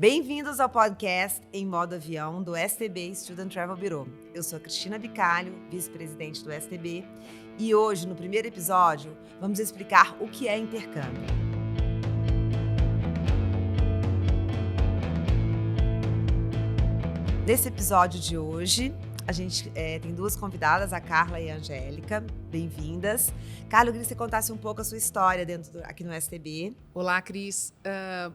Bem-vindos ao podcast Em Modo Avião do STB Student Travel Bureau. Eu sou a Cristina Bicalho, vice-presidente do STB, e hoje, no primeiro episódio, vamos explicar o que é intercâmbio. Nesse episódio de hoje, a gente tem duas convidadas, a Carla e a Angélica. Bem-vindas. Carla, eu queria que você contasse um pouco a sua história aqui no STB. Olá, Cris.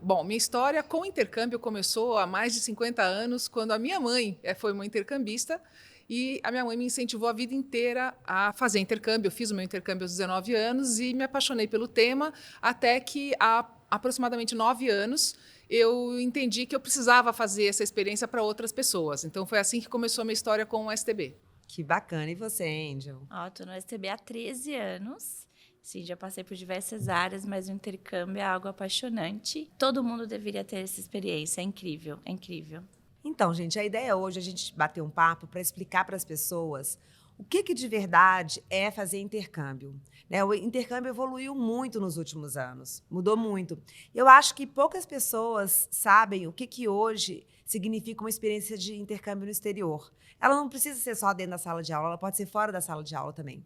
Bom, minha história com intercâmbio começou há mais de 50 anos, quando a minha mãe foi uma intercambista e a minha mãe me incentivou a vida inteira a fazer intercâmbio. Eu fiz o meu intercâmbio aos 19 anos e me apaixonei pelo tema, até que há aproximadamente 9 anos eu entendi que eu precisava fazer essa experiência para outras pessoas. Então, foi assim que começou a minha história com o STB. Que bacana. E você, Angel? Estou no STB há 13 anos. Sim, já passei por diversas áreas, mas o intercâmbio é algo apaixonante. Todo mundo deveria ter essa experiência. É incrível, é incrível. Então, gente, a ideia hoje é a gente bater um papo para explicar para as pessoas o que de verdade é fazer intercâmbio. Né? O intercâmbio evoluiu muito nos últimos anos, mudou muito. Eu acho que poucas pessoas sabem o que hoje significa uma experiência de intercâmbio no exterior. Ela não precisa ser só dentro da sala de aula, ela pode ser fora da sala de aula também.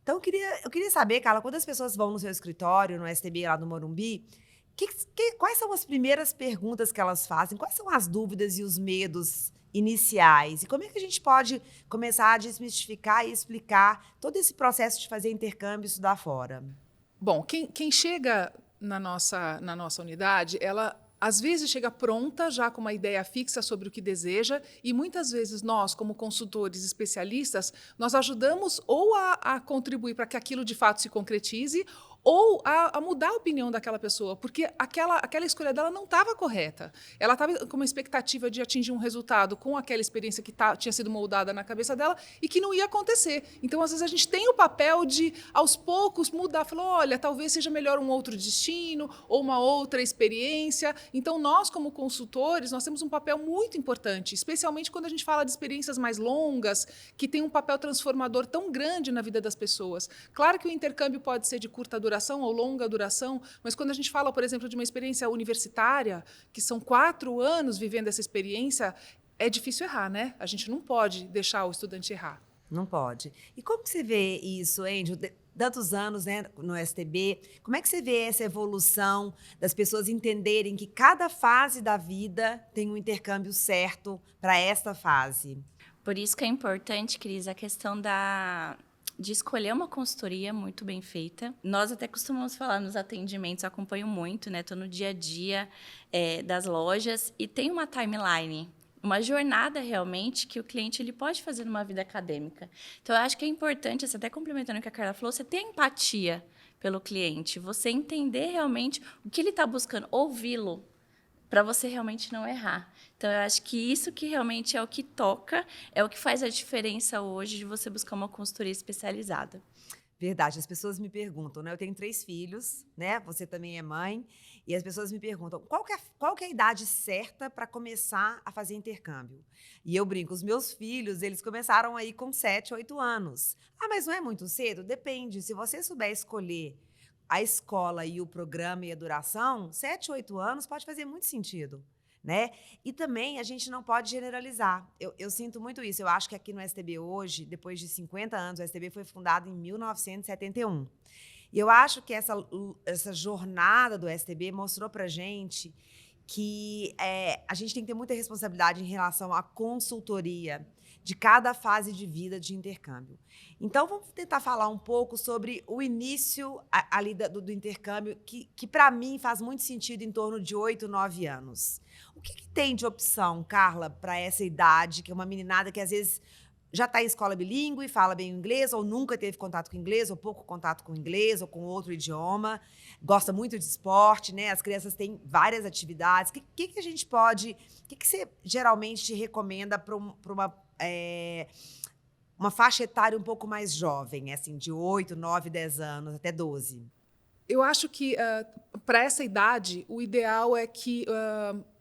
Então, eu queria saber, Carla, quando as pessoas vão no seu escritório, no STB lá no Morumbi, quais são as primeiras perguntas que elas fazem? Quais são as dúvidas e os medos iniciais? E como é que a gente pode começar a desmistificar e explicar todo esse processo de fazer intercâmbio e estudar fora? Bom, quem chega na nossa unidade, ela às vezes chega pronta, já com uma ideia fixa sobre o que deseja, e muitas vezes nós, como consultores especialistas, nós ajudamos ou a contribuir para que aquilo de fato se concretize, ou a mudar a opinião daquela pessoa, porque aquela escolha dela não estava correta. Ela estava com uma expectativa de atingir um resultado com aquela experiência que tinha sido moldada na cabeça dela e que não ia acontecer. Então, às vezes, a gente tem o papel de, aos poucos, mudar. Falar, olha, talvez seja melhor um outro destino ou uma outra experiência. Então, nós, como consultores, nós temos um papel muito importante, especialmente quando a gente fala de experiências mais longas, que tem um papel transformador tão grande na vida das pessoas. Claro que o intercâmbio pode ser de curta duração ou longa duração, mas quando a gente fala, por exemplo, de uma experiência universitária, que são 4 anos vivendo essa experiência, é difícil errar, né? A gente não pode deixar o estudante errar. Não pode. E como que você vê isso, Angel? Tantos anos, né, no STB, como é que você vê essa evolução das pessoas entenderem que cada fase da vida tem um intercâmbio certo para esta fase? Por isso que é importante, Cris, a questão de escolher uma consultoria muito bem feita. Nós até costumamos falar nos atendimentos, acompanho muito, né? Estou no dia a dia das lojas e tem uma timeline, uma jornada realmente que o cliente ele pode fazer numa vida acadêmica. Então, eu acho que é importante, até complementando o que a Carla falou, você ter empatia pelo cliente, você entender realmente o que ele está buscando, ouvi-lo, para você realmente não errar. Então, eu acho que isso que realmente é o que toca, é o que faz a diferença hoje de você buscar uma consultoria especializada. Verdade, as pessoas me perguntam, né? Eu tenho 3 filhos, né? Você também é mãe, e as pessoas me perguntam qual que é a idade certa para começar a fazer intercâmbio? E eu brinco, os meus filhos, eles começaram aí com 7, 8 anos. Ah, mas não é muito cedo? Depende, se você souber escolher a escola e o programa e a duração, 7, 8 anos pode fazer muito sentido, né? E também a gente não pode generalizar. Eu sinto muito isso. Eu acho que aqui no STB hoje, depois de 50 anos, o STB foi fundado em 1971. E eu acho que essa jornada do STB mostrou pra gente que a gente tem que ter muita responsabilidade em relação à consultoria de cada fase de vida de intercâmbio. Então, vamos tentar falar um pouco sobre o início ali do intercâmbio, que para mim faz muito sentido em torno de 8, 9 anos. O que tem de opção, Carla, para essa idade, que é uma meninada que às vezes já está em escola bilíngue, fala bem o inglês, ou nunca teve contato com inglês, ou pouco contato com inglês, ou com outro idioma, gosta muito de esporte, né? As crianças têm várias atividades. O que a gente pode... O que você geralmente recomenda para uma faixa etária um pouco mais jovem, assim, de 8, 9, 10 anos, até 12? Eu acho que, para essa idade, o ideal é que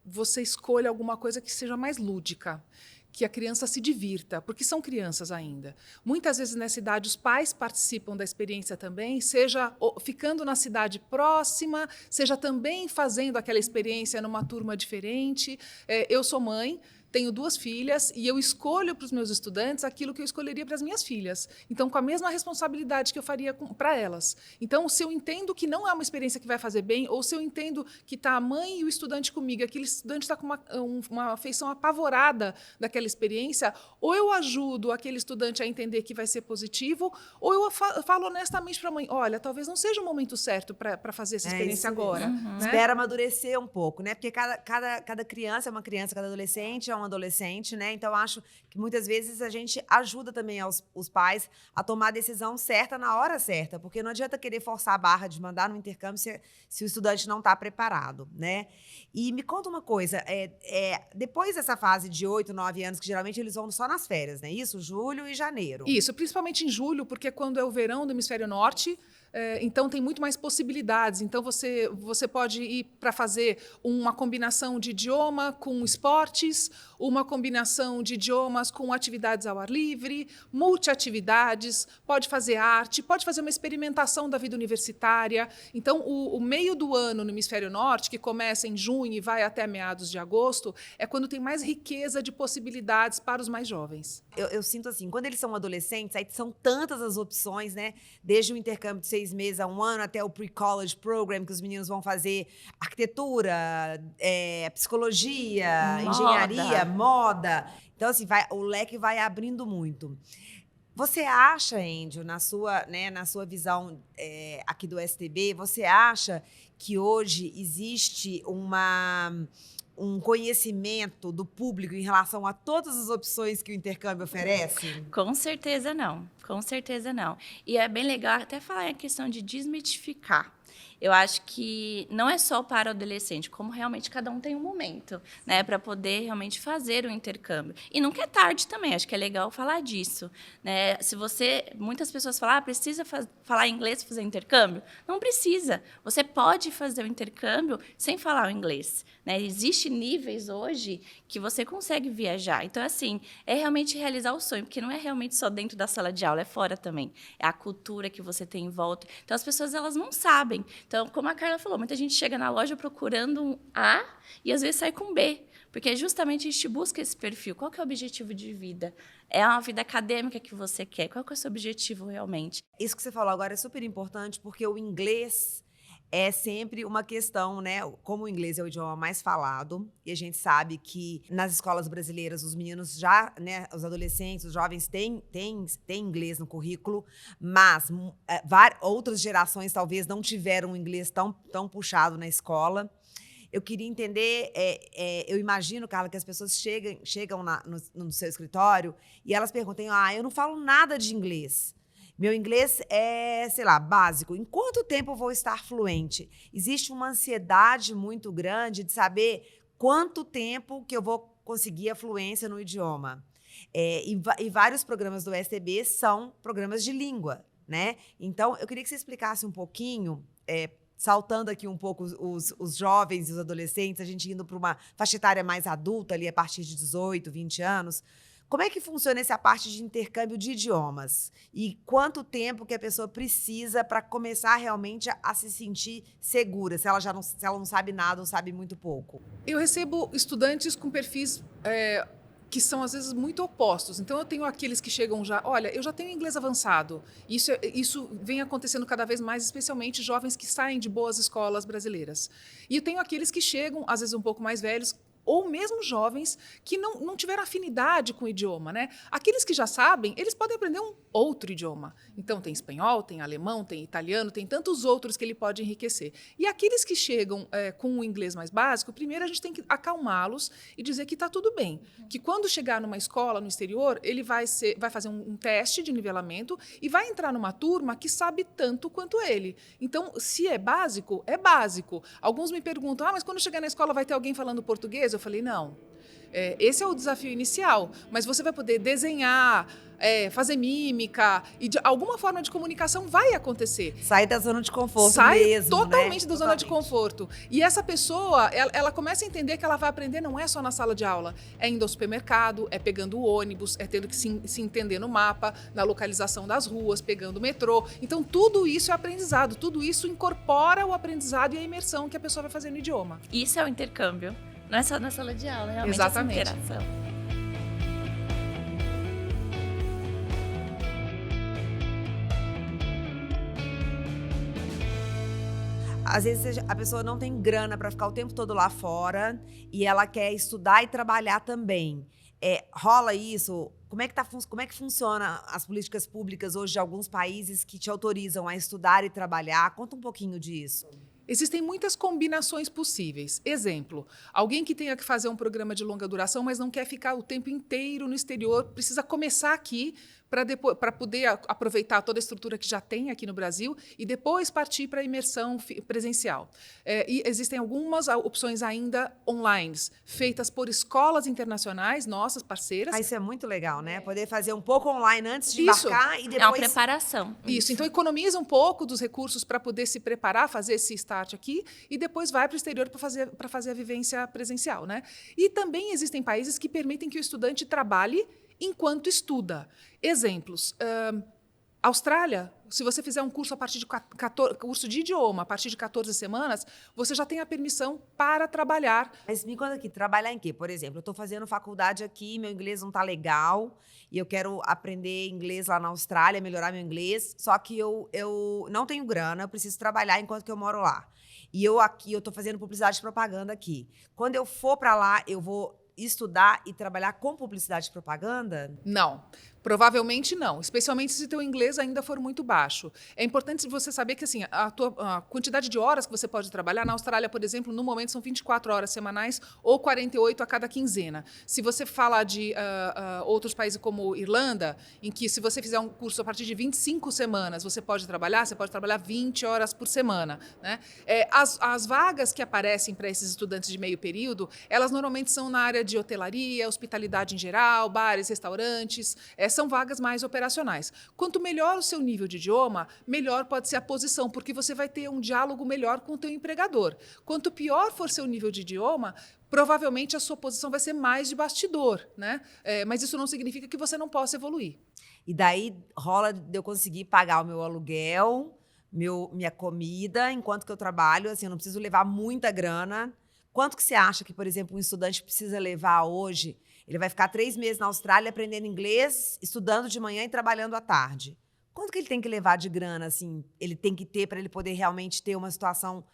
você escolha alguma coisa que seja mais lúdica. que a criança se divirta, porque são crianças ainda. Muitas vezes nessa idade os pais participam da experiência também, seja ficando na cidade próxima, seja também fazendo aquela experiência numa turma diferente. Eu sou mãe, tenho 2 filhas e eu escolho para os meus estudantes aquilo que eu escolheria para as minhas filhas. Então, com a mesma responsabilidade que eu faria para elas. Então, se eu entendo que não é uma experiência que vai fazer bem, ou se eu entendo que está a mãe e o estudante comigo, aquele estudante está com uma afeição apavorada daquela experiência, ou eu ajudo aquele estudante a entender que vai ser positivo, ou eu falo honestamente para a mãe, olha, talvez não seja o momento certo para fazer essa experiência agora. Né? Espera amadurecer um pouco, né? Porque cada criança é uma criança, cada adolescente é um adolescente, né? Então, acho que muitas vezes a gente ajuda também os pais a tomar a decisão certa na hora certa, porque não adianta querer forçar a barra de mandar no intercâmbio se o estudante não está preparado, né? E me conta uma coisa, depois dessa fase de 8, 9 anos, que geralmente eles vão só nas férias, né? Isso, julho e janeiro. Isso, principalmente em julho, porque é quando é o verão do hemisfério norte, então tem muito mais possibilidades. Então você pode ir para fazer uma combinação de idioma com esportes, uma combinação de idiomas com atividades ao ar livre, multiatividades, pode fazer arte, pode fazer uma experimentação da vida universitária. Então, o meio do ano no hemisfério norte, que começa em junho e vai até meados de agosto, é quando tem mais riqueza de possibilidades para os mais jovens. Eu sinto assim, quando eles são adolescentes, aí são tantas as opções, né? Desde o intercâmbio de 6 meses a 1 ano até o pre-college program, que os meninos vão fazer arquitetura, psicologia, engenharia, moda. Então, assim, o leque vai abrindo muito. Você acha, Índio, na sua visão aqui do STB, você acha que hoje existe um conhecimento do público em relação a todas as opções que o intercâmbio oferece? Com certeza não, com certeza não. E é bem legal até falar em questão de desmitificar. Eu acho que não é só para o adolescente, como realmente cada um tem um momento, né, para poder realmente fazer o intercâmbio. E nunca é tarde também, acho que é legal falar disso, né? Muitas pessoas falam, precisa falar inglês para fazer intercâmbio? Não precisa. Você pode fazer o intercâmbio sem falar o inglês, né? Existem níveis hoje que você consegue viajar. Então, assim, é realmente realizar o sonho, porque não é realmente só dentro da sala de aula, é fora também. É a cultura que você tem em volta. Então, as pessoas elas não sabem. Então, como a Carla falou, muita gente chega na loja procurando um A e às vezes sai com B, porque justamente a gente busca esse perfil. Qual que é o objetivo de vida? É uma vida acadêmica que você quer? Qual que é o seu objetivo realmente? Isso que você falou agora é super importante, porque o inglês é sempre uma questão, né? Como o inglês é o idioma mais falado, e a gente sabe que nas escolas brasileiras os meninos já, né, os adolescentes, os jovens têm inglês no currículo, mas outras gerações talvez não tiveram um inglês tão puxado na escola. Eu queria entender, eu imagino, Carla, que as pessoas chegam no seu escritório e elas perguntam, eu não falo nada de inglês. Meu inglês é, sei lá, básico. Em quanto tempo eu vou estar fluente? Existe uma ansiedade muito grande de saber quanto tempo que eu vou conseguir a fluência no idioma. E vários programas do STB são programas de língua, né? Então, eu queria que você explicasse um pouquinho, saltando aqui um pouco os jovens e os adolescentes, a gente indo para uma faixa etária mais adulta, ali a partir de 18, 20 anos. Como é que funciona essa parte de intercâmbio de idiomas? E quanto tempo que a pessoa precisa para começar realmente a se sentir segura, se ela não sabe nada ou sabe muito pouco? Eu recebo estudantes com perfis que são, às vezes, muito opostos. Então, eu tenho aqueles que chegam já... Olha, eu já tenho inglês avançado. Isso vem acontecendo cada vez mais, especialmente jovens que saem de boas escolas brasileiras. E eu tenho aqueles que chegam, às vezes, um pouco mais velhos, ou mesmo jovens que não tiveram afinidade com o idioma, né? Aqueles que já sabem, eles podem aprender um outro idioma. Então, tem espanhol, tem alemão, tem italiano, tem tantos outros que ele pode enriquecer. E aqueles que chegam com o inglês mais básico, primeiro a gente tem que acalmá-los e dizer que está tudo bem. Que quando chegar numa escola no exterior, ele vai fazer um teste de nivelamento e vai entrar numa turma que sabe tanto quanto ele. Então, se é básico, é básico. Alguns me perguntam, mas quando chegar na escola vai ter alguém falando português? Eu Eu falei, não, esse é o desafio inicial, mas você vai poder desenhar, fazer mímica, e de alguma forma de comunicação vai acontecer. Sai da zona de conforto Sai mesmo, totalmente né? da zona de conforto. E essa pessoa, ela começa a entender que ela vai aprender não é só na sala de aula, é indo ao supermercado, é pegando o ônibus, é tendo que se entender no mapa, na localização das ruas, pegando o metrô. Então, tudo isso é aprendizado, tudo isso incorpora o aprendizado e a imersão que a pessoa vai fazer no idioma. Isso é o intercâmbio. Não é só na sala de aula, realmente Exatamente. essa interação. Às vezes a pessoa não tem grana para ficar o tempo todo lá fora e ela quer estudar e trabalhar também. Rola isso? Como é que funciona as políticas públicas hoje de alguns países que te autorizam a estudar e trabalhar? Conta um pouquinho disso. Existem muitas combinações possíveis. Exemplo, alguém que tenha que fazer um programa de longa duração, mas não quer ficar o tempo inteiro no exterior, precisa começar aqui para poder aproveitar toda a estrutura que já tem aqui no Brasil e depois partir para a imersão presencial. E existem algumas opções ainda online, feitas por escolas internacionais, nossas parceiras. Isso é muito legal, né? Poder fazer um pouco online antes de Isso. embarcar e depois... É uma preparação. Isso, então economiza um pouco dos recursos para poder se preparar, fazer esse start aqui e depois vai para o exterior para fazer a vivência presencial, né? E também existem países que permitem que o estudante trabalhe enquanto estuda. Exemplos. Austrália, se você fizer um curso a partir de curso de idioma a partir de 14 semanas, você já tem a permissão para trabalhar. Mas me conta aqui, trabalhar em quê? Por exemplo, eu estou fazendo faculdade aqui, meu inglês não está legal e eu quero aprender inglês lá na Austrália, melhorar meu inglês, só que eu não tenho grana, eu preciso trabalhar enquanto que eu moro lá. E eu estou fazendo publicidade e propaganda aqui. Quando eu for para lá, eu vou estudar e trabalhar com publicidade e propaganda? Não. Provavelmente não, especialmente se o teu inglês ainda for muito baixo. É importante você saber que assim, a quantidade de horas que você pode trabalhar, na Austrália, por exemplo, no momento são 24 horas semanais ou 48 a cada quinzena. Se você falar de outros países como Irlanda, em que se você fizer um curso a partir de 25 semanas, você pode trabalhar 20 horas por semana. Né? As vagas que aparecem para esses estudantes de meio período, elas normalmente são na área de hotelaria, hospitalidade em geral, bares, restaurantes, são vagas mais operacionais. Quanto melhor o seu nível de idioma, melhor pode ser a posição, porque você vai ter um diálogo melhor com o teu empregador. Quanto pior for seu nível de idioma, provavelmente a sua posição vai ser mais de bastidor, né? Mas isso não significa que você não possa evoluir. E daí rola de eu conseguir pagar o meu aluguel, minha comida, enquanto que eu trabalho, assim, eu não preciso levar muita grana. Quanto que você acha que, por exemplo, um estudante precisa levar hoje? Ele vai ficar 3 meses na Austrália aprendendo inglês, estudando de manhã e trabalhando à tarde. Quanto que ele tem que levar de grana, assim, ele tem que ter para ele poder realmente ter uma situação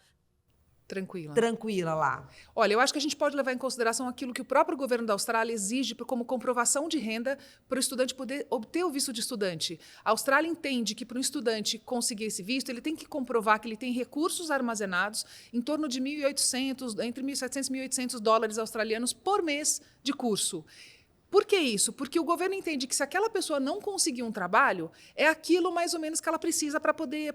tranquila lá? Olha, eu acho que a gente pode levar em consideração aquilo que o próprio governo da Austrália exige como comprovação de renda para o estudante poder obter o visto de estudante. A Austrália entende que para um estudante conseguir esse visto, ele tem que comprovar que ele tem recursos armazenados em torno de entre 1.700 e 1.800 dólares australianos por mês de curso. Por que isso? Porque o governo entende que se aquela pessoa não conseguir um trabalho, é aquilo mais ou menos que ela precisa para poder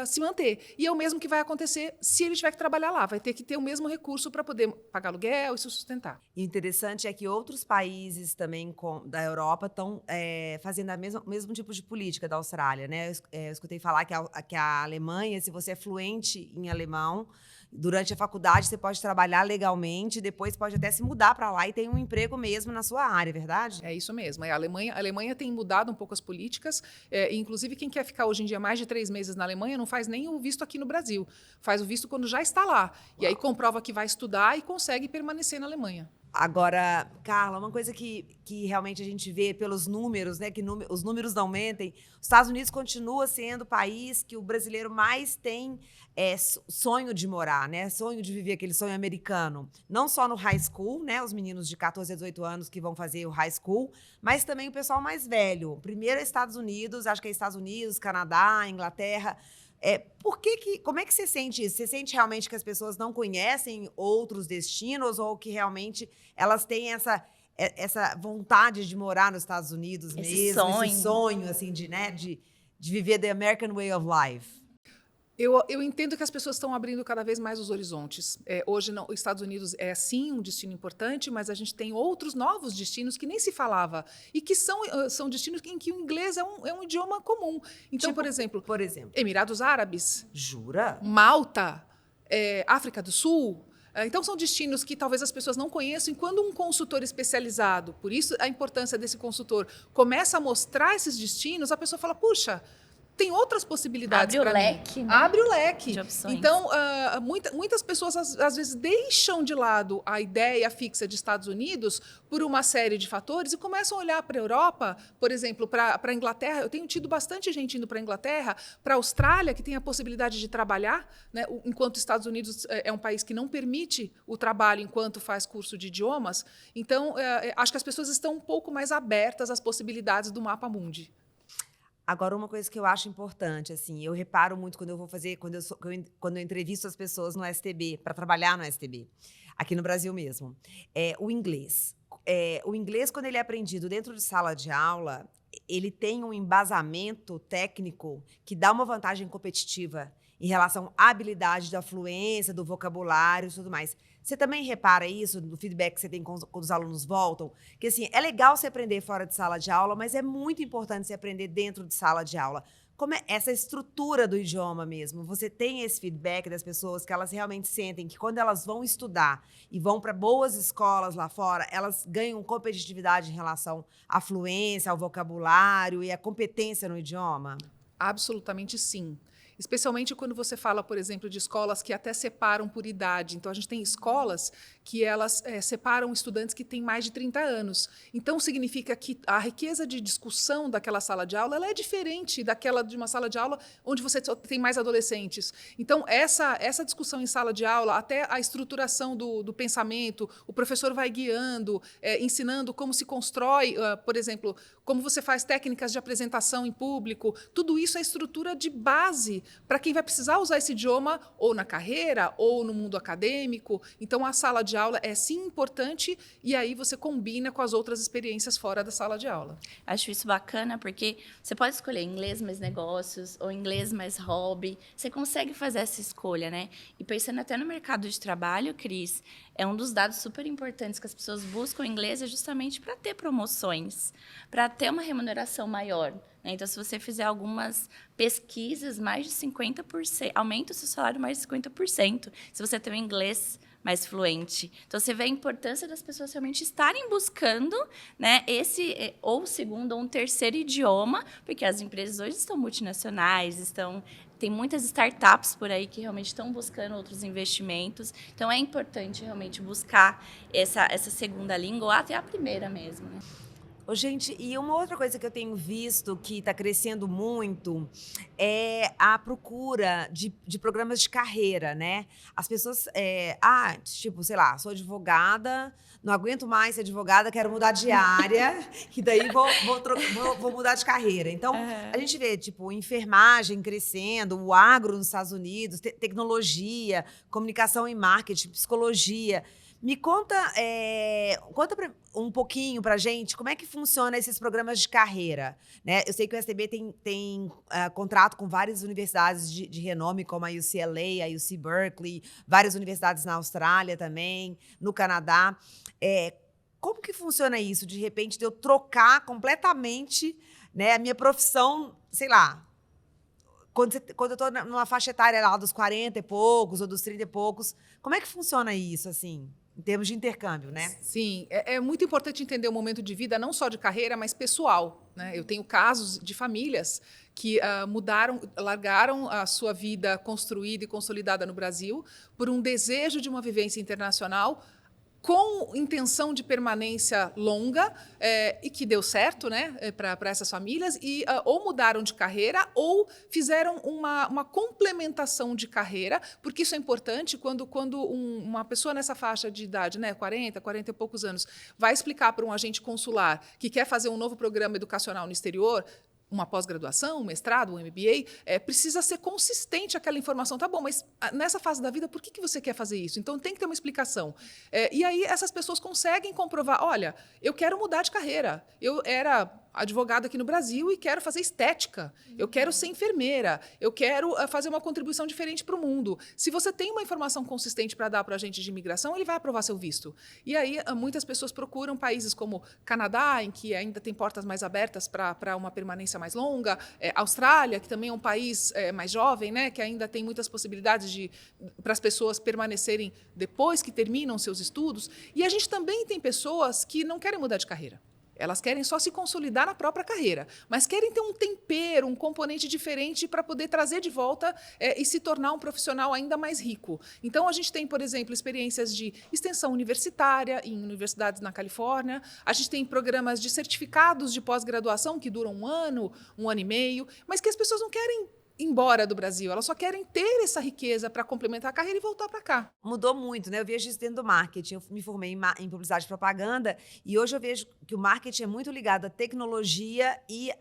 se manter. E é o mesmo que vai acontecer se ele tiver que trabalhar lá. Vai ter que ter o mesmo recurso para poder pagar aluguel e se sustentar. E o interessante é que outros países também da Europa estão fazendo o mesmo tipo de política da Austrália, né? Eu escutei falar que a Alemanha, se você é fluente em alemão, durante a faculdade você pode trabalhar legalmente, depois pode até se mudar para lá e ter um emprego mesmo na sua área, é verdade? É isso mesmo. A Alemanha tem mudado um pouco as políticas. Inclusive, quem quer ficar hoje em dia mais de 3 meses na Alemanha não faz nem o visto aqui no Brasil. Faz o visto quando já está lá. E aí comprova que vai estudar e consegue permanecer na Alemanha. Agora, Carla, uma coisa que realmente a gente vê pelos números, né, que os números não mentem, os Estados Unidos continua sendo o país que o brasileiro mais tem sonho de morar, né, sonho de viver aquele sonho americano. Não só no high school, né, os meninos de 14 a 18 anos que vão fazer o high school, mas também o pessoal mais velho. Primeiro é Estados Unidos, acho que é Estados Unidos, Canadá, Inglaterra. Como é que você sente isso? Você sente realmente que as pessoas não conhecem outros destinos ou que realmente elas têm essa vontade de morar nos Estados Unidos Esse mesmo? sonho. Esse sonho, assim, de viver the American way of life? Eu entendo que as pessoas estão abrindo cada vez mais os horizontes. Hoje, não, os Estados Unidos é, sim, um destino importante, mas a gente tem outros novos destinos que nem se falava e que são destinos em que o inglês é um idioma comum. Então, Tipo, por exemplo, Emirados Árabes, Jura? Malta, África do Sul. Então, são destinos que talvez as pessoas não conheçam. E quando um consultor especializado, por isso a importância desse consultor, começa a mostrar esses destinos, a pessoa fala, puxa, tem outras possibilidades para mim. Abre o leque, né? Abre o leque. De opções. Então, muitas pessoas, às vezes, deixam de lado a ideia fixa de Estados Unidos por uma série de fatores e começam a olhar para a Europa, por exemplo, para a Inglaterra. Eu tenho tido bastante gente indo para a Inglaterra, para a Austrália, que tem a possibilidade de trabalhar, né, enquanto os Estados Unidos é um país que não permite o trabalho enquanto faz curso de idiomas. Então, acho que as pessoas estão um pouco mais abertas às possibilidades do Mapa Mundi. Agora, uma coisa que eu acho importante, assim, eu reparo muito quando eu vou fazer, quando eu entrevisto as pessoas no STB, para trabalhar no STB, aqui no Brasil mesmo, o inglês. O inglês, quando ele é aprendido dentro de sala de aula, ele tem um embasamento técnico que dá uma vantagem competitiva em relação à habilidade da fluência, do vocabulário e tudo mais. Você também repara isso no feedback que você tem quando os alunos voltam? Que, assim, é legal você aprender fora de sala de aula, mas é muito importante você aprender dentro de sala de aula. Como é essa estrutura do idioma mesmo? Você tem esse feedback das pessoas que elas realmente sentem que quando elas vão estudar e vão para boas escolas lá fora, elas ganham competitividade em relação à fluência, ao vocabulário e à competência no idioma? Absolutamente sim. Especialmente quando você fala, por exemplo, de escolas que até separam por idade. Então, a gente tem escolas que elas separam estudantes que têm mais de 30 anos. Então, significa que a riqueza de discussão daquela sala de aula ela é diferente daquela de uma sala de aula onde você tem mais adolescentes. Então, essa discussão em sala de aula, até a estruturação do pensamento, o professor vai guiando, ensinando como se constrói, por exemplo, como você faz técnicas de apresentação em público. Tudo isso é estrutura de base para quem vai precisar usar esse idioma ou na carreira ou no mundo acadêmico. Então, a sala de aula é sim importante e aí você combina com as outras experiências fora da sala de aula. Acho isso bacana porque você pode escolher inglês mais negócios ou inglês mais hobby. Você consegue fazer essa escolha, né? E pensando até no mercado de trabalho, Cris, é um dos dados super importantes que as pessoas buscam inglês é justamente para ter promoções, para ter uma remuneração maior. Então, se você fizer algumas pesquisas, mais de 50%, aumenta o seu salário mais de 50%, se você tem um inglês mais fluente. Então, você vê a importância das pessoas realmente estarem buscando, né, esse ou segundo ou um terceiro idioma, porque as empresas hoje estão multinacionais, tem muitas startups por aí que realmente estão buscando outros investimentos. Então, é importante realmente buscar essa segunda língua, ou até a primeira mesmo, né? Ô, gente, e uma outra coisa que eu tenho visto que está crescendo muito é a procura de programas de carreira, né? As pessoas, tipo, sei lá, sou advogada, não aguento mais ser advogada, quero mudar de área, e daí vou mudar de carreira. Então, a gente vê, tipo, enfermagem crescendo, o agro nos Estados Unidos, tecnologia, comunicação e marketing, psicologia. Me conta, um pouquinho pra gente como é que funciona esses programas de carreira, né? Eu sei que o STB tem contrato com várias universidades de renome, como a UCLA, a UC Berkeley, várias universidades na Austrália também, no Canadá. Como que funciona isso, de repente, de eu trocar completamente, né, a minha profissão, sei lá, quando eu estou numa faixa etária lá dos 40 e poucos ou dos 30 e poucos, como é que funciona isso, assim? Em termos de intercâmbio, né? Sim, é muito importante entender o momento de vida, não só de carreira, mas pessoal, né? Eu tenho casos de famílias que largaram a sua vida construída e consolidada no Brasil por um desejo de uma vivência internacional, com intenção de permanência longa, e que deu certo, né, para essas famílias, e ou mudaram de carreira ou fizeram uma complementação de carreira, porque isso é importante quando uma pessoa nessa faixa de idade, né, 40 e poucos anos, vai explicar para um agente consular que quer fazer um novo programa educacional no exterior, uma pós-graduação, um mestrado, um MBA, precisa ser consistente aquela informação. Tá bom, mas nessa fase da vida, por que você quer fazer isso? Então, tem que ter uma explicação. E aí, essas pessoas conseguem comprovar, olha, eu quero mudar de carreira. Eu era advogado aqui no Brasil e quero fazer estética, eu quero ser enfermeira, eu quero fazer uma contribuição diferente para o mundo. Se você tem uma informação consistente para dar para o agente de imigração, ele vai aprovar seu visto. E aí, muitas pessoas procuram países como Canadá, em que ainda tem portas mais abertas para uma permanência mais longa, Austrália, que também é um país mais jovem, né, que ainda tem muitas possibilidades para as pessoas permanecerem depois que terminam seus estudos. E a gente também tem pessoas que não querem mudar de carreira. Elas querem só se consolidar na própria carreira, mas querem ter um tempero, um componente diferente para poder trazer de volta e se tornar um profissional ainda mais rico. Então, a gente tem, por exemplo, experiências de extensão universitária em universidades na Califórnia, a gente tem programas de certificados de pós-graduação que duram 1 ano, 1 ano e meio, mas que as pessoas não querem embora do Brasil, elas só querem ter essa riqueza para complementar a carreira e voltar para cá. Mudou muito, né? Eu vejo isso dentro do marketing. Eu me formei em publicidade e propaganda e hoje eu vejo que o marketing é muito ligado à tecnologia e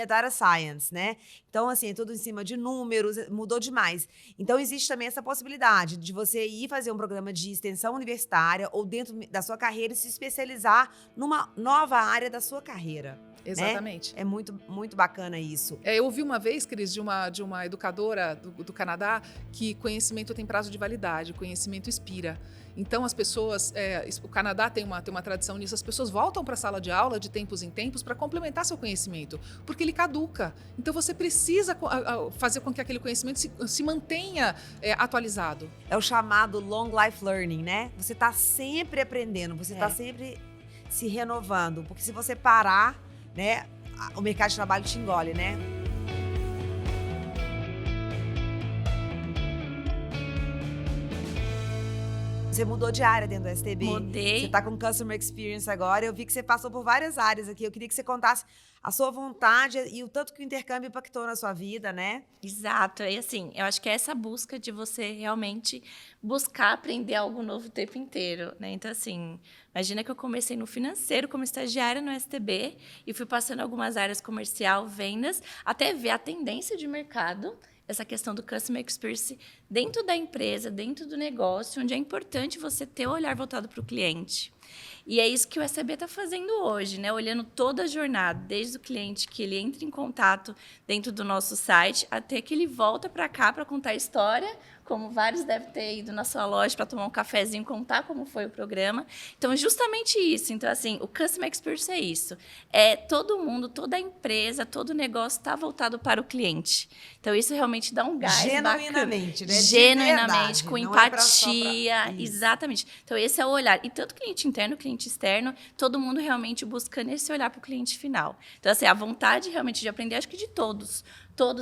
à data science, né? Então, assim, é tudo em cima de números, mudou demais. Então, existe também essa possibilidade de você ir fazer um programa de extensão universitária ou dentro da sua carreira se especializar numa nova área da sua carreira. Exatamente. Né? É muito, muito bacana isso. Eu ouvi uma vez, Cris, de uma educadora do Canadá que conhecimento tem prazo de validade, conhecimento expira. Então, as pessoas... o Canadá tem uma tradição nisso. As pessoas voltam para a sala de aula de tempos em tempos para complementar seu conhecimento, porque ele caduca. Então, você precisa fazer com que aquele conhecimento se mantenha atualizado. É o chamado long life learning, né? Você está sempre aprendendo, você está sempre se renovando. Porque se você parar, né, o mercado de trabalho te engole, né? Você mudou de área dentro do STB. Mudei. Você está com Customer Experience agora. Eu vi que você passou por várias áreas aqui. Eu queria que você contasse a sua vontade e o tanto que o intercâmbio impactou na sua vida, né? Exato. E assim, eu acho que é essa busca de você realmente buscar aprender algo novo o tempo inteiro, né? Então, assim, imagina que eu comecei no financeiro como estagiária no STB e fui passando algumas áreas comercial, vendas, até ver a tendência de mercado, essa questão do customer experience dentro da empresa, dentro do negócio, onde é importante você ter o olhar voltado para o cliente. E é isso que o STB está fazendo hoje, né? Olhando toda a jornada, desde o cliente que ele entra em contato dentro do nosso site, até que ele volta para cá para contar a história, como vários devem ter ido na sua loja para tomar um cafezinho, contar como foi o programa. Então, é justamente isso. Então, assim, o Customer Experience é isso. Todo mundo, toda a empresa, todo o negócio está voltado para o cliente. Então, isso realmente dá um gás genuinamente, bacana. Né? Genuinamente, com empatia. Pra... Exatamente. Então, esse é o olhar. E tanto cliente interno, cliente externo, todo mundo realmente buscando esse olhar para o cliente final. Então, assim, a vontade realmente de aprender, acho que de todos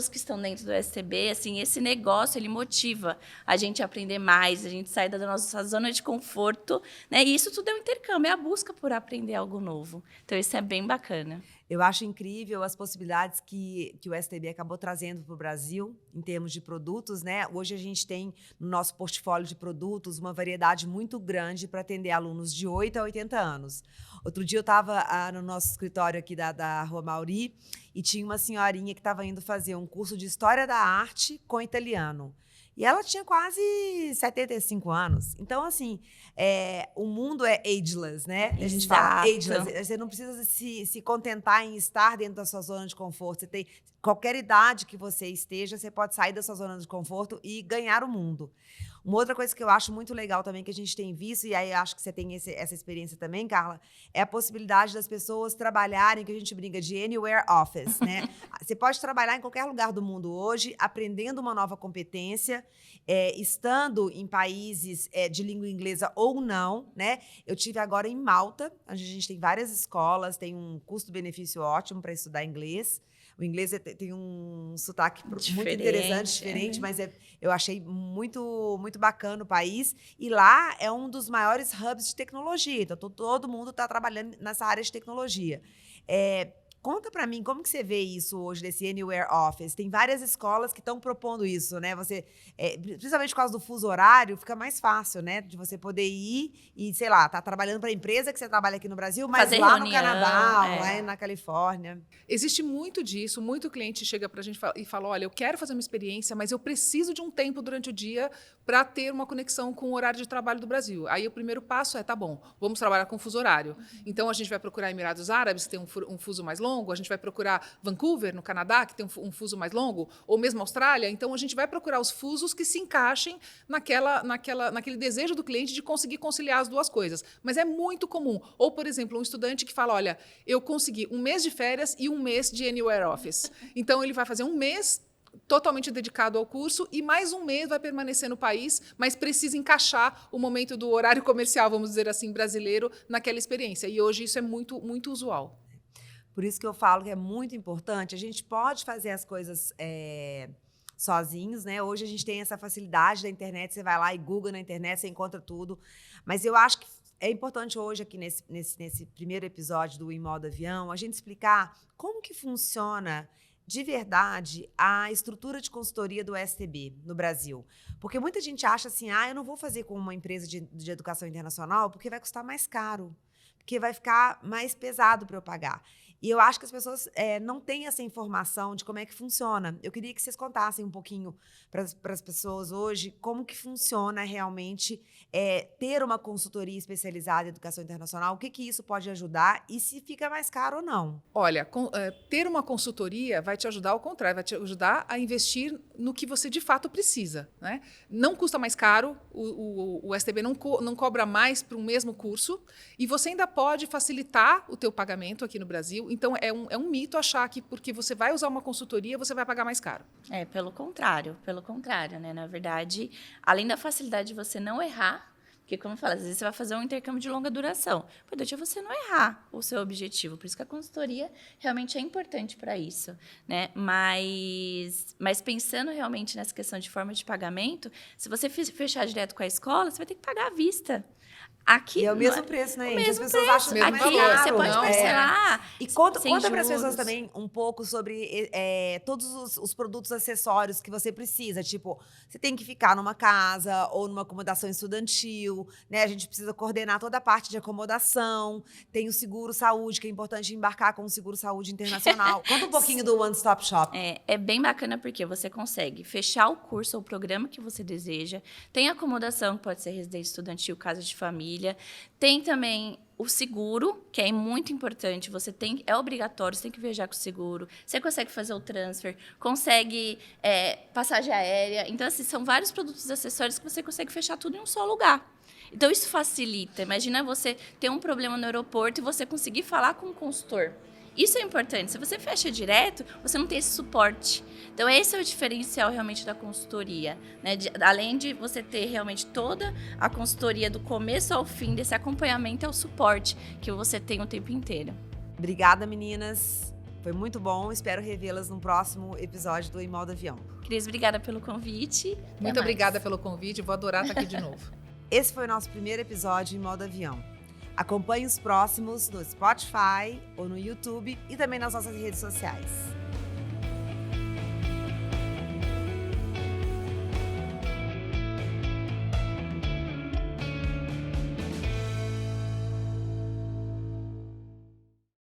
que estão dentro do STB, assim, esse negócio, ele motiva a gente a aprender mais, a gente sair da nossa zona de conforto, né? E isso tudo é um intercâmbio, é a busca por aprender algo novo. Então, isso é bem bacana. Eu acho incrível as possibilidades que o STB acabou trazendo para o Brasil, em termos de produtos, né? Hoje a gente tem no nosso portfólio de produtos uma variedade muito grande para atender alunos de 8 a 80 anos. Outro dia eu estava no nosso escritório aqui da Rua Mauri e tinha uma senhorinha que estava indo fazer um curso de História da Arte com italiano. E ela tinha quase 75 anos. Então, assim, o mundo é ageless, né? A gente fala ageless. Você não precisa se contentar em estar dentro da sua zona de conforto. Você tem qualquer idade que você esteja, você pode sair da sua zona de conforto e ganhar o mundo. Uma outra coisa que eu acho muito legal também, que a gente tem visto, e aí acho que você tem essa experiência também, Carla, é a possibilidade das pessoas trabalharem, que a gente brinca de anywhere office, né? Você pode trabalhar em qualquer lugar do mundo hoje, aprendendo uma nova competência, estando em países de língua inglesa ou não, né? Eu tive agora em Malta, onde a gente tem várias escolas, tem um custo-benefício ótimo para estudar inglês. O inglês tem um sotaque muito interessante, diferente, mas eu achei muito, muito bacana o país. E lá é um dos maiores hubs de tecnologia. Então, todo mundo está trabalhando nessa área de tecnologia. Conta para mim, como que você vê isso hoje, desse Anywhere Office? Tem várias escolas que estão propondo isso, né? Você, principalmente por causa do fuso horário, fica mais fácil, né? De você poder ir e, sei lá, tá trabalhando para a empresa que você trabalha aqui no Brasil, mas fazer lá reunião, no Canadá, lá na Califórnia. Existe muito disso, muito cliente chega para a gente e fala, olha, eu quero fazer uma experiência, mas eu preciso de um tempo durante o dia para ter uma conexão com o horário de trabalho do Brasil. Aí o primeiro passo tá bom, vamos trabalhar com fuso horário. Então, a gente vai procurar Emirados Árabes, que tem um fuso mais longo, longo, a gente vai procurar Vancouver, no Canadá, que tem um fuso mais longo, ou mesmo Austrália. Então, a gente vai procurar os fusos que se encaixem naquele desejo do cliente de conseguir conciliar as duas coisas. Mas é muito comum. Ou, por exemplo, um estudante que fala, olha, eu consegui um mês de férias e um mês de Anywhere Office. Então, ele vai fazer um mês totalmente dedicado ao curso e mais um mês vai permanecer no país, mas precisa encaixar o momento do horário comercial, vamos dizer assim, brasileiro, naquela experiência. E hoje isso é muito, muito usual. Por isso que eu falo que é muito importante. A gente pode fazer as coisas sozinhos, né? Hoje a gente tem essa facilidade da internet, você vai lá e Google na internet, você encontra tudo. Mas eu acho que é importante hoje, aqui nesse primeiro episódio do Em Modo Avião, a gente explicar como que funciona de verdade a estrutura de consultoria do STB no Brasil. Porque muita gente acha assim, eu não vou fazer com uma empresa de educação internacional porque vai custar mais caro, porque vai ficar mais pesado para eu pagar. E eu acho que as pessoas não têm essa informação de como é que funciona. Eu queria que vocês contassem um pouquinho para as pessoas hoje como que funciona realmente ter uma consultoria especializada em educação internacional, o que isso pode ajudar e se fica mais caro ou não. Olha, ter uma consultoria vai te ajudar ao contrário, vai te ajudar a investir no que você de fato precisa, né? Não custa mais caro, o STB não cobra mais para um mesmo curso e você ainda pode facilitar o teu pagamento aqui no Brasil. Então, é um mito achar que porque você vai usar uma consultoria, você vai pagar mais caro. Pelo contrário, né? Na verdade, além da facilidade de você não errar, porque, como eu falo, às vezes você vai fazer um intercâmbio de longa duração. O importante é você não errar o seu objetivo. Por isso que a consultoria realmente é importante para isso, né? Mas pensando realmente nessa questão de forma de pagamento, se você fechar direto com a escola, você vai ter que pagar à vista. Aqui, e é o mesmo preço, né? O mesmo as pessoas preço. acham Aqui mais caro. você pode parcelar. E conta sem para as pessoas juros. também um pouco sobre todos os produtos acessórios que você precisa. Tipo, você tem que ficar numa casa ou numa acomodação estudantil, né? A gente precisa coordenar toda a parte de acomodação. Tem o seguro-saúde, que é importante embarcar com o seguro-saúde internacional. Conta um pouquinho do One Stop Shop. É bem bacana porque você consegue fechar o curso ou o programa que você deseja. Tem acomodação, que pode ser residência estudantil, casa de família. Tem também o seguro, que é muito importante. É obrigatório, você tem que viajar com o seguro. Você consegue fazer o transfer, consegue passagem aérea. Então, assim, são vários produtos acessórios que você consegue fechar tudo em um só lugar. Então, isso facilita. Imagina você ter um problema no aeroporto e você conseguir falar com o consultor. Isso é importante. Se você fecha direto, você não tem esse suporte. Então, esse é o diferencial realmente da consultoria, né? Além de você ter realmente toda a consultoria do começo ao fim, desse acompanhamento, é o suporte que você tem o tempo inteiro. Obrigada, meninas. Foi muito bom. Espero revê-las no próximo episódio do Em Modo Avião. Cris, obrigada pelo convite. Muito obrigada pelo convite. Vou adorar estar aqui de novo. Esse foi o nosso primeiro episódio em Modo Avião. Acompanhe os próximos no Spotify ou no YouTube e também nas nossas redes sociais.